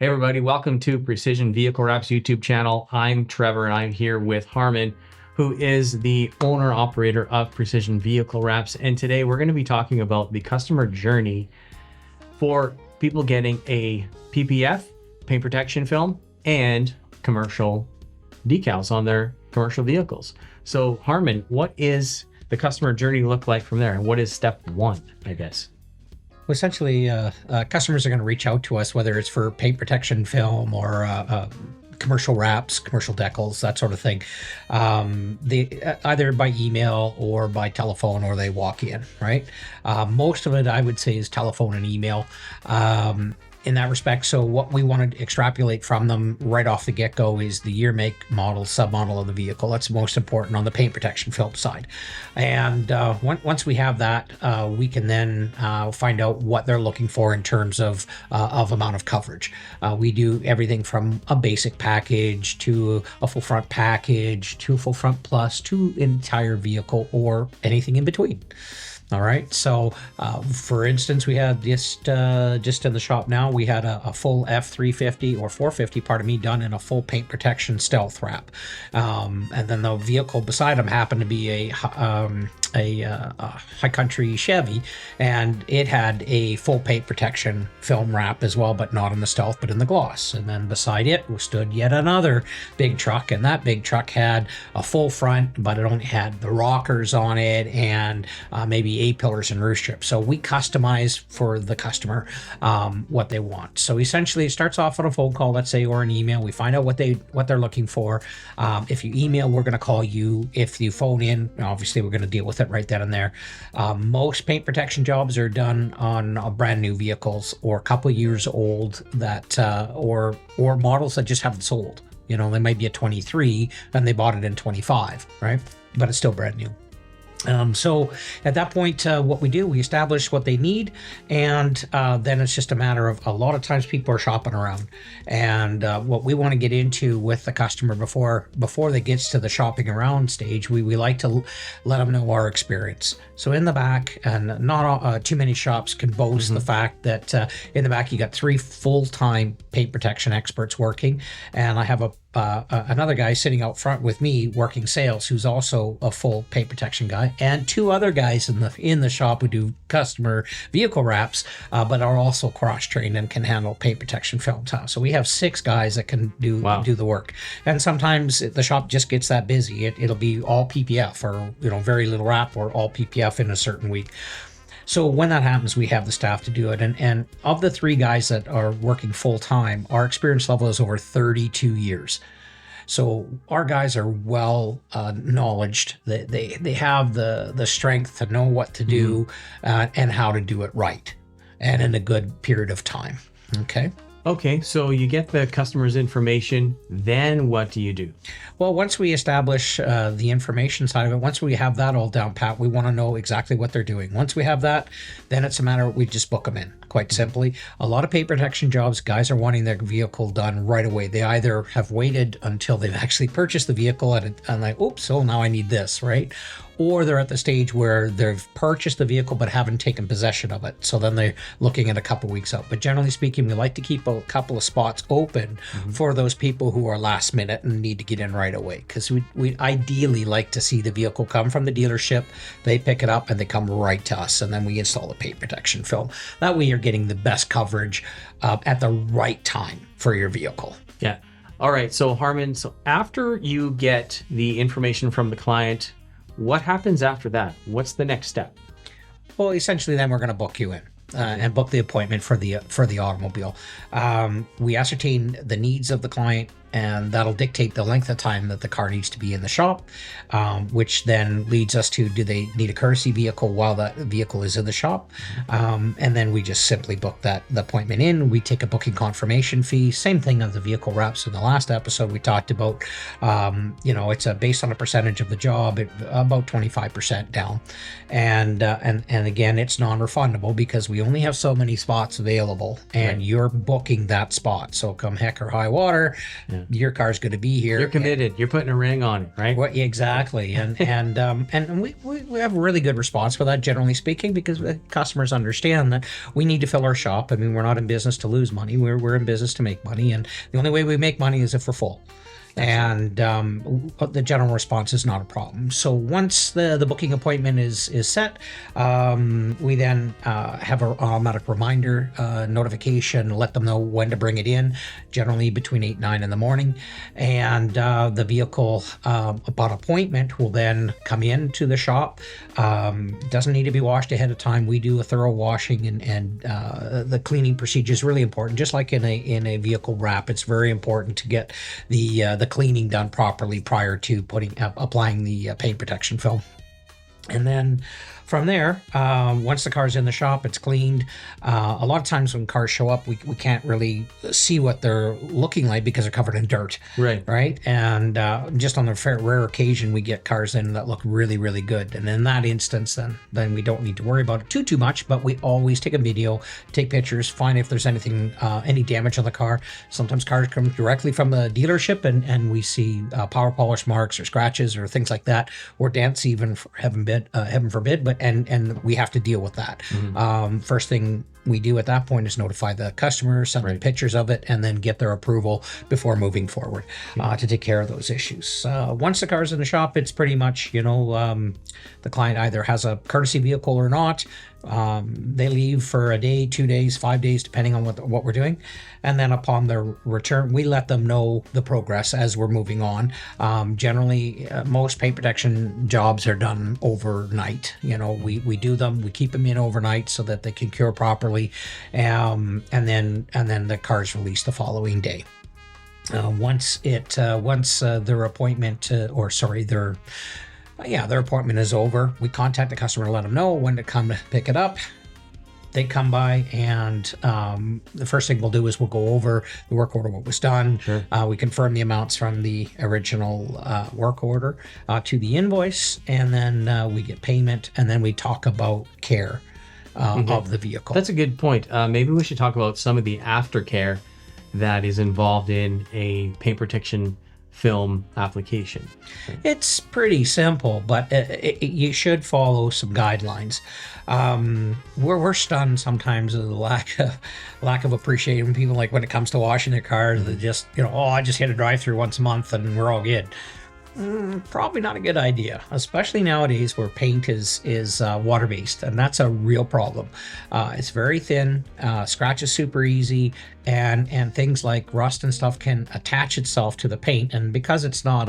Hey everybody, welcome to Precision Vehicle Wraps YouTube channel. I'm Trevor and I'm here with Harmon, who is the owner operator of Precision Vehicle Wraps. And today we're going to be talking about the customer journey for people getting a PPF, paint protection film, and commercial decals on their commercial vehicles. So Harmon, what is the customer journey look like from there? And what is step one, I guess? Well, essentially, customers are going to reach out to us, whether it's for paint protection film or commercial wraps, commercial decals, that sort of thing. They either by email or by telephone, or they walk in, right? Most of it, I would say, is telephone and email. In that respect. So what we want to extrapolate from them right off the get-go is the year, make, model, submodel of the vehicle. That's most important on the paint protection film side. And once we have that, we can then find out what they're looking for in terms of amount of coverage. We do everything from a basic package to a full front package to a full front plus to entire vehicle or anything in between. All right. So, for instance, we had just in the shop now, we had a full F350 or 450, pardon me, done in a full paint protection stealth wrap. And then the vehicle beside him happened to be a high country Chevy, and it had a full paint protection film wrap as well, but not in the stealth, but in the gloss. And then beside it stood yet another big truck, and that big truck had a full front, but it only had the rockers on it and maybe A-pillars and roof strips. So we customize for the customer what they want. So essentially, it starts off on a phone call, let's say, or an email. We find out what they're looking for. If you email, we're going to call you. If you phone in, obviously, we're going to deal with it right then and there. Most paint protection jobs are done on brand new vehicles or a couple of years old that or models that just haven't sold. You know, they might be a 23 and they bought it in 25, right? But it's still brand new. So at that point, what we do, we establish what they need, and then it's just a matter of, a lot of times people are shopping around, and what we want to get into with the customer before they gets to the shopping around stage, we like to let them know our experience. So in the back, and not too many shops can boast the fact that in the back you got 3 full-time paint protection experts working, and I have another guy sitting out front with me working sales, who's also a full paint protection guy, and 2 other guys in the shop who do customer vehicle wraps, but are also cross-trained and can handle paint protection film. So we have 6 guys that can do the work. And sometimes the shop just gets that busy. It'll be all PPF, or very little wrap, or all PPF in a certain week. So when that happens, we have the staff to do it. And of the 3 guys that are working full time, our experience level is over 32 years. So our guys are well knowledged. They have the strength to know what to do and how to do it right, and in a good period of time. Okay, so you get the customer's information, then what do you do? Well, once we establish the information side of it, once we have that all down pat, we want to know exactly what they're doing. Once we have that, then it's a matter of, we just book them in, quite simply. A lot of paint protection jobs, guys are wanting their vehicle done right away. They either have waited until they've actually purchased the vehicle and like, oops, so now I need this, right? Or they're at the stage where they've purchased the vehicle but haven't taken possession of it. So then they're looking at a couple weeks out. But generally speaking, we like to keep a couple of spots open for those people who are last minute and need to get in right away. Because we ideally like to see the vehicle come from the dealership, they pick it up, and they come right to us. And then we install the paint protection film. That way you're getting the best coverage at the right time for your vehicle. Yeah. All right. So Harmon, so after you get the information from the client, what happens after that? What's the next step? Well, essentially, then we're going to book you in and book the appointment for the automobile. We ascertain the needs of the client, and that'll dictate the length of time that the car needs to be in the shop, which then leads us to, do they need a courtesy vehicle while that vehicle is in the shop? And then we just simply book the appointment in. We take a booking confirmation fee. Same thing as the vehicle wraps. In the last episode, we talked about, it's based on a percentage of the job, about 25% down. And again, it's non-refundable because we only have so many spots available, and you're booking that spot. So come heck or high water, your car's going to be here. You're committed. You're putting a ring on it, right? Well, exactly, and we have a really good response for that, generally speaking, because customers understand that we need to fill our shop. I mean, we're not in business to lose money. We're in business to make money, and the only way we make money is if we're full. And the general response is not a problem. So once the booking appointment is set, we then have an automatic reminder notification, let them know when to bring it in, generally between 8 and 9 in the morning. And the vehicle upon appointment will then come into the shop. Doesn't need to be washed ahead of time. We do a thorough washing, and the cleaning procedure is really important. Just like in a vehicle wrap, it's very important to get the cleaning done properly prior to applying the paint protection film. And then from there, once the car's in the shop, it's cleaned. A lot of times when cars show up, we can't really see what they're looking like because they're covered in dirt. Right. And just on a rare occasion, we get cars in that look really, really good. And in that instance, then we don't need to worry about it too much, but we always take a video, take pictures, find if there's anything, any damage on the car. Sometimes cars come directly from the dealership and we see power polish marks or scratches or things like that, or dents even, heaven forbid, but and we have to deal with that. First thing we do at that point is notify the customer, send them pictures of it, and then get their approval before moving forward to take care of those issues. Once the car's in the shop, it's pretty much, the client either has a courtesy vehicle or not. They leave for a day, 2 days, 5 days, depending on what we're doing. And then upon their return, we let them know the progress as we're moving on. Generally, most paint protection jobs are done overnight. We do them, we keep them in overnight so that they can cure properly. And then the car's released the following day. Once their appointment, their appointment is over, we contact the customer to let them know when to come to pick it up. They come by, and the first thing we'll do is we'll go over the work order, what was done. We confirm the amounts from the original work order to the invoice, and then we get payment, and then we talk about care of the vehicle. That's a good point. Maybe we should talk about some of the aftercare that is involved in a paint protection film application. It's pretty simple, but you should follow some guidelines. We're stunned sometimes with the lack of appreciation when people, like, when it comes to washing their cars, they just, I just hit a drive-through once a month and we're all good. Probably not a good idea, especially nowadays where paint is water-based, and that's a real problem. It's very thin, scratches super easy, and things like rust and stuff can attach itself to the paint, and because it's not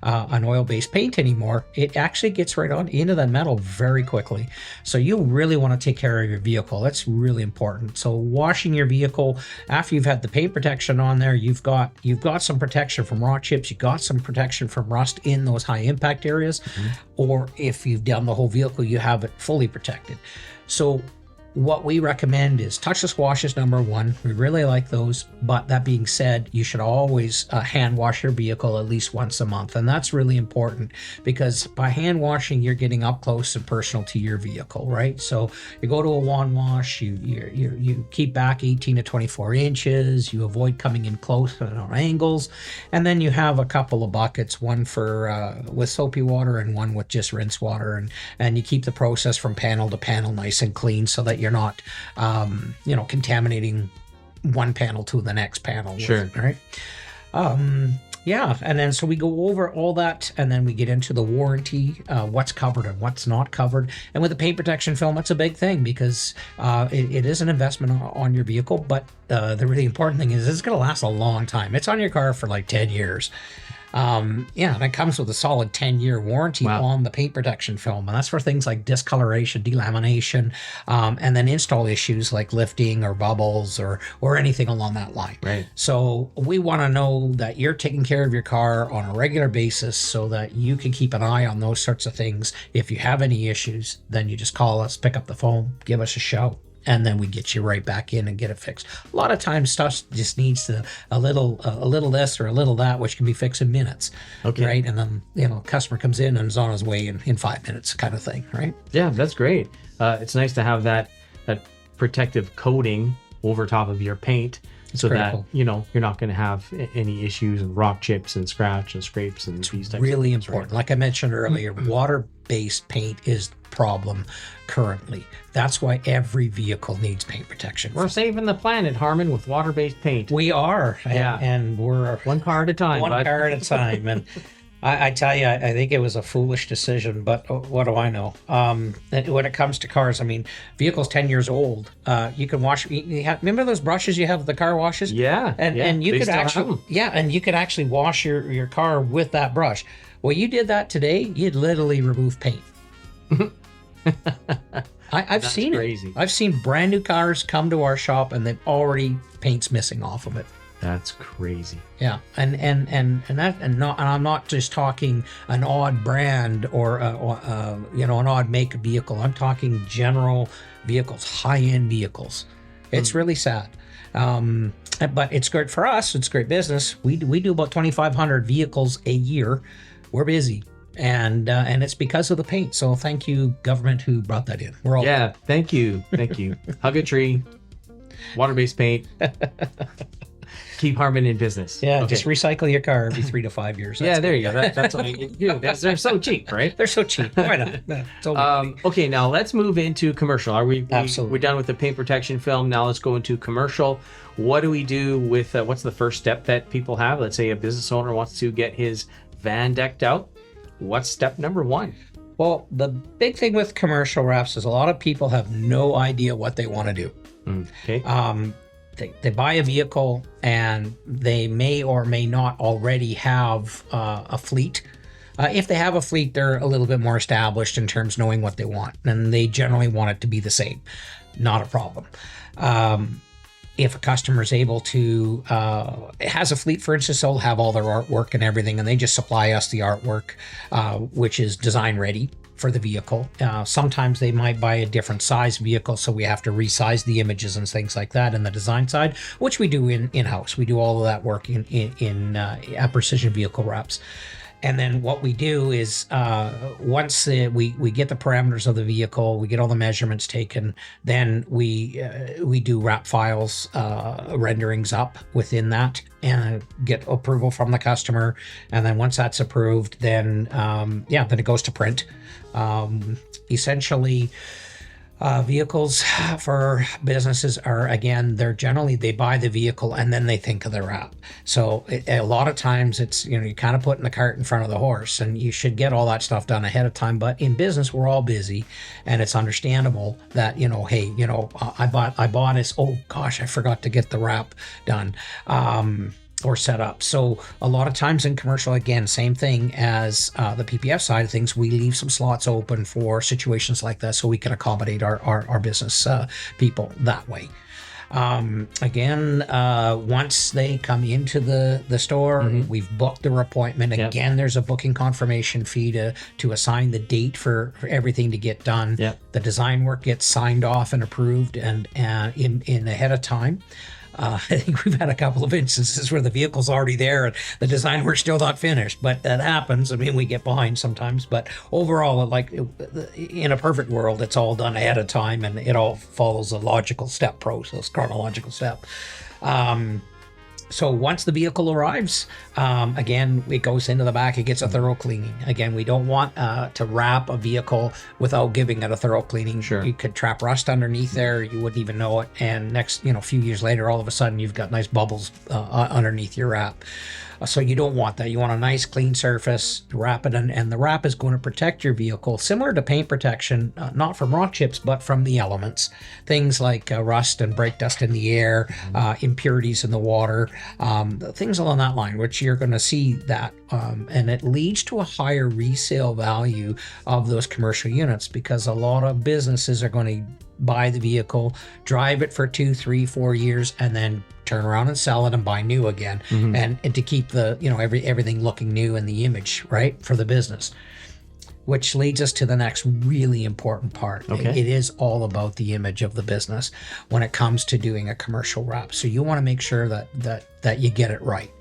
an oil-based paint anymore, it actually gets right on into the metal very quickly. So you really want to take care of your vehicle. That's really important. So washing your vehicle after you've had the paint protection on there, you've got some protection from raw chips, you've got some protection from rust in those high impact areas, or if you've done the whole vehicle, you have it fully protected. So what we recommend is touchless washes, number one. We really like those, but that being said, you should always hand wash your vehicle at least once a month, and that's really important because by hand washing, you're getting up close and personal to your vehicle, right? So you go to a wand wash, you keep back 18 to 24 inches, you avoid coming in close at angles, and then you have a couple of buckets, one for with soapy water and one with just rinse water, and you keep the process from panel to panel nice and clean so that you're not, contaminating one panel to the next panel. Sure. Right. And then so we go over all that, and then we get into the warranty, what's covered and what's not covered. And with the paint protection film, that's a big thing because it is an investment on your vehicle, but the really important thing is it's going to last a long time. It's on your car for like 10 years. And it comes with a solid 10-year warranty on the paint protection film. And that's for things like discoloration, delamination, and then install issues like lifting or bubbles or anything along that line. Right. So we want to know that you're taking care of your car on a regular basis so that you can keep an eye on those sorts of things. If you have any issues, then you just call us, pick up the phone, give us a shout, and then we get you right back in and get it fixed. A lot of times stuff just needs a little this or a little that, which can be fixed in minutes. Okay. Right. And then, customer comes in and is on his way in 5 minutes kind of thing. Right. Yeah, that's great. It's nice to have that protective coating over top of your paint. so critical. that you're not going to have any issues and rock chips and scratch and scrapes and these types Really of things, important. right? Like I mentioned earlier, water-based paint is the problem currently. That's why every vehicle needs paint protection. We're saving the planet, Harmon, with water-based paint. We are, Yeah. and we're One car at a time. one bud. car at a time. And I tell you, I think it was a foolish decision, but what do I know? When it comes to cars, I mean, vehicles 10 years old, you can wash. Remember those brushes you have at the car washes? Yeah, And you they could still have actually, 'em. and you could actually wash your car with that brush. Well, you did that today, you'd literally remove paint. I've seen crazy. it. I've seen brand new cars come to our shop and they've already paint's missing off of it. That's crazy. Yeah, and I'm not just talking an odd brand or an odd make of vehicle. I'm talking general vehicles, high-end vehicles. It's really sad, but it's good for us. It's great business. We do about 2,500 vehicles a year. We're busy, and it's because of the paint. So thank you, government, who brought that in. We're all Yeah, thank you. Hug a tree, water-based paint. Keep Harmon in business. Yeah, Okay. just recycle your car every 3 to 5 years. Yeah, there you go. That's what you do. They're so cheap, right? They're so cheap. Why not? Yeah, it's only- Okay, now let's move into commercial. Absolutely. We're done with the paint protection film. Now let's go into commercial. What do we do with what's the first step that people have? Let's say a business owner wants to get his van decked out. What's step number one? Well, the big thing with commercial wraps is a lot of people have no idea what they want to do. Okay. They buy a vehicle and they may or may not already have a fleet. If they have a fleet, they're a little bit more established in terms of knowing what they want, and they generally want it to be the same. Not a problem. If a customer is able to has a fleet, for instance, they'll have all their artwork and everything, and they just supply us the artwork, which is design ready for the vehicle. Sometimes they might buy a different size vehicle, so we have to resize the images and things like that in the design side, which we do in-house. We do all of that work at Precision Vehicle Wraps. And then what we do is once we get the parameters of the vehicle, we get all the measurements taken, then we do wrap files, renderings up within that, and get approval from the customer. And then once that's approved, then then it goes to print. Essentially, vehicles for businesses are, again, they buy the vehicle and then they think of the wrap. So a lot of times it's, you kind of putting the cart in front of the horse, and you should get all that stuff done ahead of time. But in business, we're all busy, and it's understandable that, hey, I bought this. Oh gosh, I forgot to get the wrap done. Or set up. So a lot of times in commercial, again, same thing as the PPF side of things, we leave some slots open for situations like that so we can accommodate our business people that way. Once they come into the store, we've booked their appointment. Again, there's a booking confirmation fee to assign the date for everything to get done. The design work gets signed off and approved and in ahead of time. I think we've had a couple of instances where the vehicle's already there and the design work's still not finished, but that happens. I mean, we get behind sometimes, but overall, in a perfect world, it's all done ahead of time and it all follows a logical step process, chronological step. So once the vehicle arrives, again, it goes into the back, it gets a thorough cleaning. Again, we don't want to wrap a vehicle without giving it a thorough cleaning. Sure. You could trap rust underneath there, you wouldn't even know it. And next, few years later, all of a sudden, you've got nice bubbles underneath your wrap. So you don't want that. You want a nice clean surface, wrap it in, and the wrap is going to protect your vehicle, similar to paint protection, not from rock chips, but from the elements. Things like rust and brake dust in the air, impurities in the water, things along that line, which you're going to see that. And it leads to a higher resale value of those commercial units because a lot of businesses are going to buy the vehicle, drive it for 2, 3, 4 years, and then turn around and sell it and buy new again, and to keep the everything looking new in the image, right, for the business. which leads us to the next really important part. Okay. It is all about the image of the business when it comes to doing a commercial wrap. So you want to make sure that you get it right.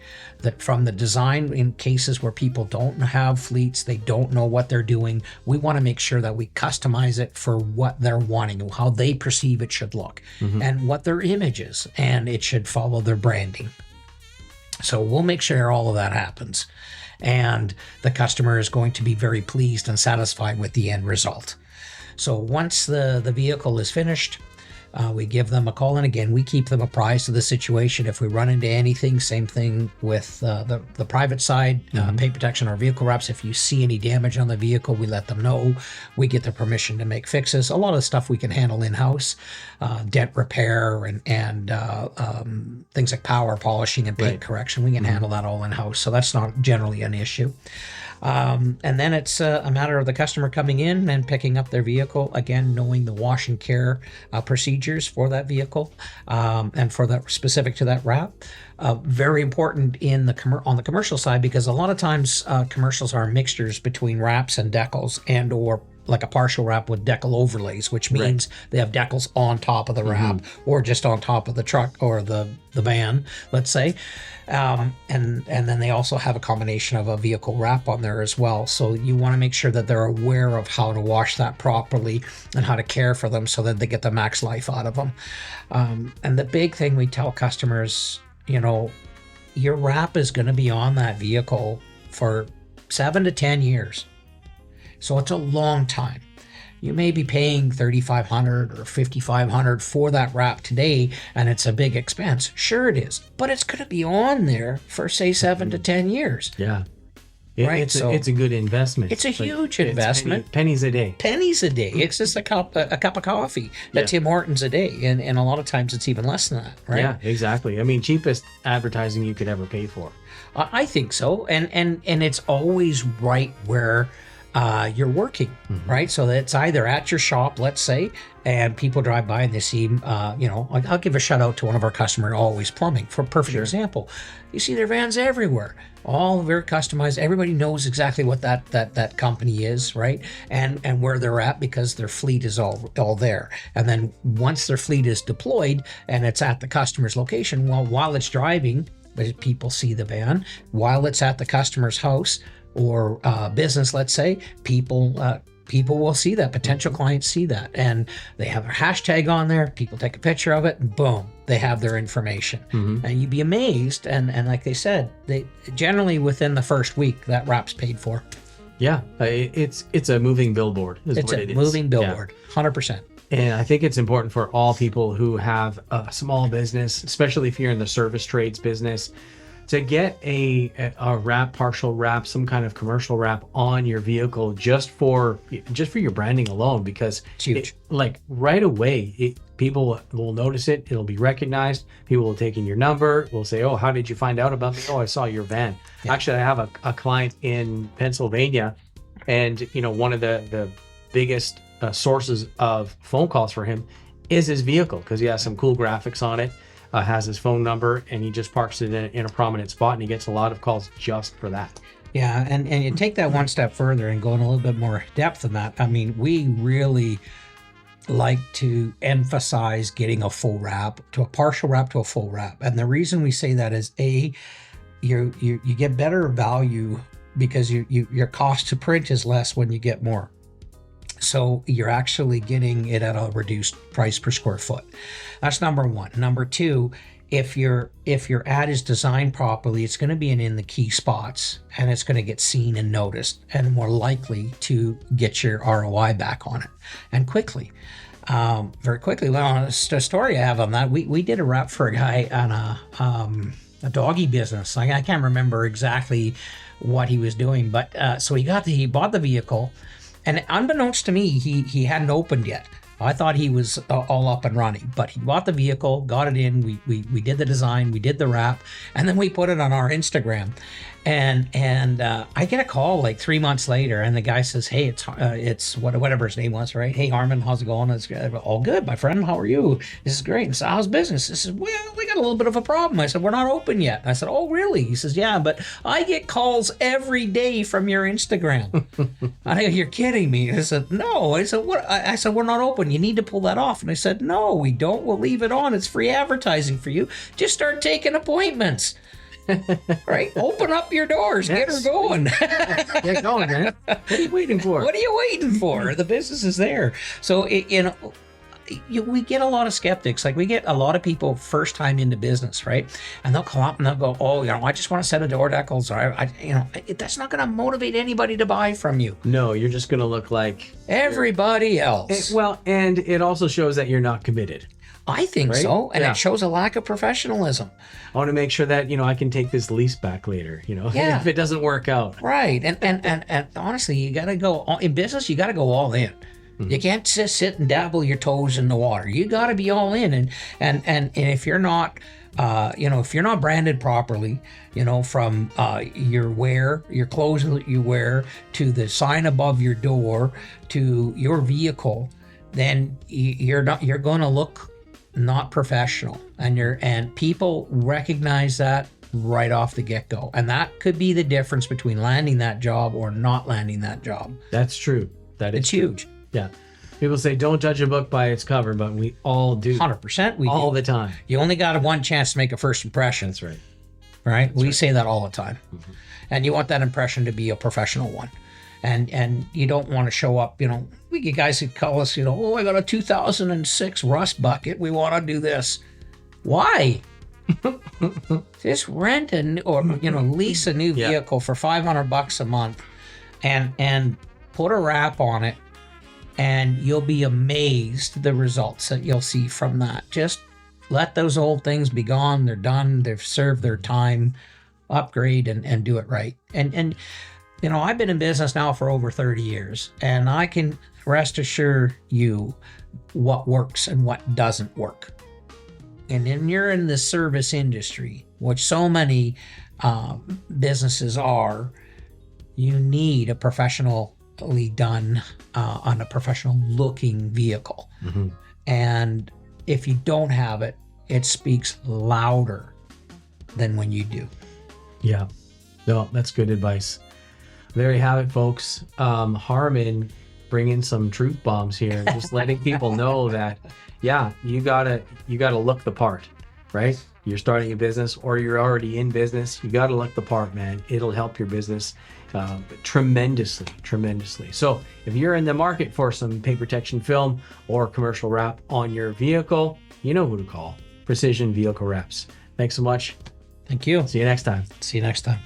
That from the design, in cases where people don't have fleets, they don't know what they're doing, we want to make sure that we customize it for what they're wanting, how they perceive it should look, and what their image is, and it should follow their branding. So we'll make sure all of that happens. And the customer is going to be very pleased and satisfied with the end result. So once the vehicle is finished, we give them a call, and again, we keep them apprised of the situation. If we run into anything, same thing with the private side, paint protection or vehicle wraps. If you see any damage on the vehicle, we let them know. We get the permission to make fixes. A lot of stuff we can handle in-house, dent repair and things like power polishing and paint correction. We can handle that all in-house, so that's not generally an issue. And then it's a matter of the customer coming in and picking up their vehicle, again, knowing the wash and care procedures for that vehicle and for that specific to that wrap. Very important on the commercial side, because a lot of times commercials are mixtures between wraps and decals, and or like a partial wrap with decal overlays, which means they have decals on top of the wrap or just on top of the truck or the van, let's say. And then they also have a combination of a vehicle wrap on there as well. So you want to make sure that they're aware of how to wash that properly and how to care for them so that they get the max life out of them. And the big thing we tell customers, your wrap is going to be on that vehicle for 7 to 10 years. So it's a long time. You may be paying $3,500 or $5,500 for that wrap today, and it's a big expense. Sure it is, but it's going to be on there for, say, 7 to 10 years. Yeah. Right, It's a good investment. It's a huge investment. Pennies a day. Pennies a day. It's just a cup of coffee at Tim Hortons a day, and a lot of times it's even less than that, right? Yeah, exactly. I mean, cheapest advertising you could ever pay for. I think so, and it's always right where you're working, right? So that's either at your shop, let's say, and people drive by and they see, I'll give a shout out to one of our customers, Always Plumbing, for a perfect example. You see their vans everywhere, all very customized. Everybody knows exactly what that company is, right? And where they're at, because their fleet is all there. And then once their fleet is deployed and it's at the customer's location, well, while it's driving, people see the van. While it's at the customer's house or business, let's say, people will see that. Potential clients see that, and they have a hashtag on there. People take a picture of it, and boom, they have their information. And you'd be amazed. And like they said, they generally within the first week that wrap's paid for. Yeah, it's a moving billboard. It's a moving billboard, 100%. And I think it's important for all people who have a small business, especially if you're in the service trades business, to get a wrap, partial wrap, some kind of commercial wrap on your vehicle just for your branding alone, because it's huge. Right away, people will notice it. It'll be recognized. People will take in your number. Will say, "Oh, how did you find out about me?" "Oh, I saw your van." Yeah. Actually, I have a client in Pennsylvania, and one of the biggest sources of phone calls for him is his vehicle, because he has some cool graphics on it. Has his phone number, and he just parks it in a prominent spot, and he gets a lot of calls just for that. Yeah, and you take that one step further and go in a little bit more depth than that. I mean, we really like to emphasize getting a full wrap to a partial wrap to a full wrap. And the reason we say that is you get better value because your cost to print is less when you get more. So you're actually getting it at a reduced price per square foot. That's number one. Number two, if your ad is designed properly, it's going to be in the key spots, and it's going to get seen and noticed, and more likely to get your ROI back on it, and quickly. Very quickly. Well, a story I have on that, we did a wrap for a guy on a doggy business. I can't remember exactly what he was doing, but so he bought the vehicle. And unbeknownst to me, he hadn't opened yet. I thought he was all up and running, but he bought the vehicle, got it in. We did the design, we did the wrap, and then we put it on our Instagram. And I get a call like 3 months later, and the guy says, "Hey, it's whatever his name was, right? Hey, Harmon, how's it going?" It's all good, my friend. How are you? This is great. And so, how's business? This is, well, we got got a little bit of a problem. I said, we're not open yet. I said, oh, really? He says, yeah, but I get calls every day from your Instagram. I go, you're kidding me. I said, no. I said, what? I said, we're not open. You need to pull that off. And I said, no, we don't. We'll leave it on. It's free advertising for you. Just start taking appointments. Right? Open up your doors. Yes. Get her going. Get going, man. What are you waiting for? What are you waiting for? The business is there. So, we get a lot of skeptics. Like, we get a lot of people first time into business, right? And they'll come up and they'll go, oh, I just want to set a door decals. Or that's not going to motivate anybody to buy from you. No, you're just going to look like everybody else. And it also shows that you're not committed. I think right? So. And it shows a lack of professionalism. I want to make sure that, I can take this lease back later, if it doesn't work out. Right. And honestly, you got to go in business, you got to go all in. Mm-hmm. You can't just sit and dabble your toes in the water. You got to be all in. And if you're not, if you're not branded properly, from your clothes that you wear to the sign above your door to your vehicle, then you're going to look not professional, and people recognize that right off the get-go, and that could be the difference between landing that job or not landing that job. That's true. It's huge. Yeah, people say don't judge a book by its cover, but we all do. 100%, we all do. The time. You only got one chance to make a first impression. That's right. Right. We say that all the time, and you want that impression to be a professional one. And you don't want to show up, we get guys who call us, oh, I got a 2006 rust bucket. We want to do this. Why? Just rent lease a new vehicle for $500 a month and put a wrap on it. And you'll be amazed the results that you'll see from that. Just let those old things be gone. They're done. They've served their time. Upgrade and do it right. And I've been in business now for over 30 years, and I can rest assure you what works and what doesn't work. And then you're in the service industry, which so many businesses are, you need a professionally done, on a professional looking vehicle. Mm-hmm. And if you don't have it, it speaks louder than when you do. Yeah, no, that's good advice. There you have it, folks. Harmon bringing some truth bombs here, just letting people know that, you gotta look the part, right? You're starting a business or you're already in business. You gotta look the part, man. It'll help your business tremendously. So if you're in the market for some paint protection film or commercial wrap on your vehicle, you know who to call. Precision Vehicle Wraps. Thanks so much. Thank you. See you next time. See you next time.